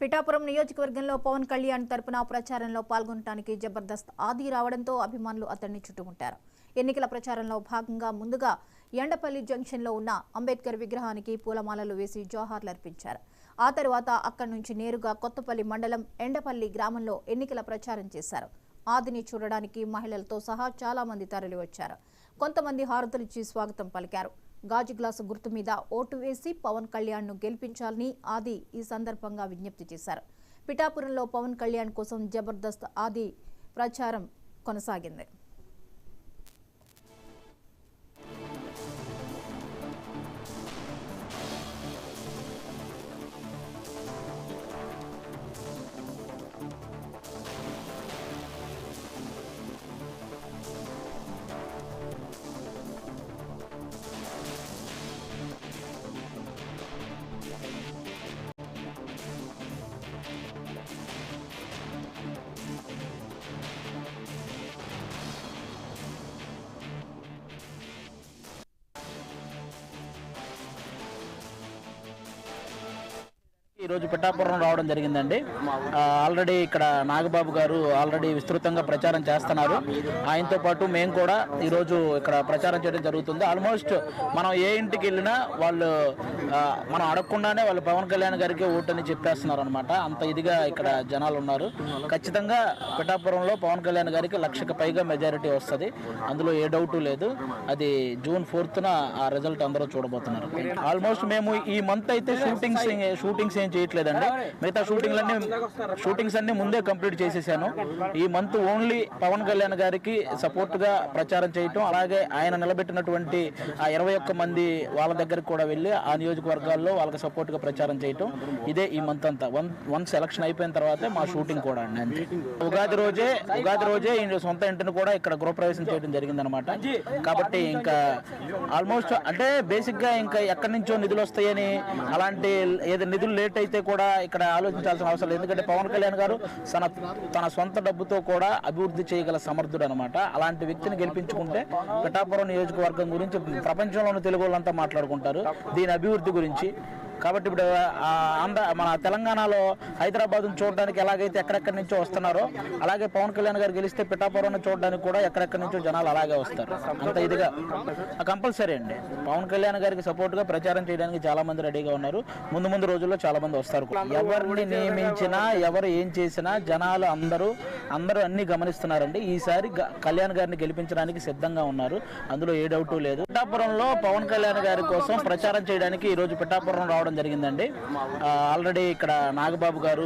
పిఠాపురం నియోజకవర్గంలో పవన్ కళ్యాణ్ తరపున ప్రచారంలో పాల్గొనడానికి జబర్దస్త్ ఆది రావడంతో అభిమానులు అతన్ని చుట్టుముట్టారు. ఎన్నికల ప్రచారంలో భాగంగా ముందుగా ఎండపల్లి జంక్షన్లో ఉన్న అంబేద్కర్ విగ్రహానికి పూలమాలలు వేసి జోహార్లు అర్పించారు. ఆ తర్వాత అక్కడి నుంచి నేరుగా కొత్తపల్లి మండలం ఎండపల్లి గ్రామంలో ఎన్నికల ప్రచారం చేశారు. ఆదిని చూడడానికి మహిళలతో సహా చాలా మంది తరలివచ్చారు. కొంతమంది హారతులిచ్చి స్వాగతం పలికారు. గాజు గ్లాసు గుర్తు మీద ఓటు వేసి పవన్ కళ్యాణ్ ను గెలిపించాలని ఆది ఈ సందర్భంగా విజ్ఞప్తి చేశారు. పిఠాపురంలో పవన్ కళ్యాణ్ కోసం జబర్దస్త్ ఆది ప్రచారం కొనసాగింది. ఈ రోజు పిఠాపురం రావడం జరిగిందండి. ఆల్రెడీ ఇక్కడ నాగబాబు గారు ఆల్రెడీ విస్తృతంగా ప్రచారం చేస్తున్నారు. ఆయనతో పాటు మేము కూడా ఈరోజు ఇక్కడ ప్రచారం చేయడం జరుగుతుంది. ఆల్మోస్ట్ మనం ఏ ఇంటికి వెళ్ళినా వాళ్ళు మనం అడగకుండానే వాళ్ళు పవన్ కళ్యాణ్ గారికి ఓటని చెప్పేస్తున్నారు అనమాట. అంత ఇదిగా ఇక్కడ జనాలు ఉన్నారు. ఖచ్చితంగా పిఠాపురంలో పవన్ కళ్యాణ్ గారికి 1,00,000కి పైగా మెజారిటీ వస్తుంది. అందులో ఏ డౌట్ లేదు. అది June 4th ఆ రిజల్ట్ అందరూ చూడబోతున్నారు. ఆల్మోస్ట్ మేము ఈ మంత్ అయితే షూటింగ్స్ ఏం చేయట్లేదండి. మిగతా షూటింగ్స్ అన్ని ముందే కంప్లీట్ చేసేసాను. ఈ మంత్ ఓన్లీ పవన్ కళ్యాణ్ గారికి సపోర్ట్ గా ప్రచారం చేయటం, అలాగే ఆయన నిలబెట్టినటువంటి ఆ 21 మంది వాళ్ళ దగ్గరికి కూడా వెళ్ళి ఆ నియోజకవర్గాల్లో వాళ్ళకి సపోర్ట్ గా ప్రచారం చేయటం, ఇదే ఈ మంత్ అంతా. వన్స్ ఎలక్షన్ అయిపోయిన తర్వాతే మా షూటింగ్ కూడా అండి. అంతే. ఉగాది రోజే సొంత ఇంటిని కూడా ఇక్కడ గృహప్రవేశం చేయడం జరిగిందనమాట. కాబట్టి ఇంకా ఆల్మోస్ట్ అంటే బేసిక్ గా ఇంకా ఎక్కడి నుంచో నిధులు వస్తాయని అలాంటి ఏదో నిధులు లేట్ అయితే కూడా ఇక్కడ ఆలోచించాల్సిన అవసరం లేదు. ఎందుకంటే పవన్ కళ్యాణ్ గారు తన సొంత డబ్బుతో కూడా అభివృద్ధి చేయగల సమర్థుడు అనమాట. అలాంటి వ్యక్తిని గెలిపించుకుంటే పిఠాపురం నియోజకవర్గం గురించి ప్రపంచంలోని తెలుగు వాళ్ళంతా మాట్లాడుకుంటారు, దీని అభివృద్ధి గురించి. కాబట్టి ఇప్పుడు మన తెలంగాణలో హైదరాబాద్ చూడడానికి ఎలాగైతే ఎక్కడెక్కడి నుంచో వస్తున్నారో, అలాగే పవన్ కళ్యాణ్ గారు గెలిస్తే పిఠాపురం చూడడానికి కూడా ఎక్కడెక్కడి నుంచో జనాలు అలాగే వస్తారు. అంత ఇదిగా కంపల్సరీ అండి. పవన్ కళ్యాణ్ గారికి సపోర్ట్ గా ప్రచారం చేయడానికి చాలా మంది రెడీగా ఉన్నారు. ముందు రోజుల్లో చాలా మంది వస్తారు. ఎవరిని నియమించినా ఎవరు ఏం చేసినా జనాలు అందరూ అన్ని గమనిస్తున్నారండి. ఈసారి కళ్యాణ్ గారిని గెలిపించడానికి సిద్ధంగా ఉన్నారు. అందులో ఏ డౌట్ లేదు. పిఠాపురంలో పవన్ కళ్యాణ్ గారి కోసం ప్రచారం చేయడానికి ఈ రోజు పిఠాపురం రావడం జరిగిందండి. ఆల్రెడీ ఇక్కడ నాగబాబు గారు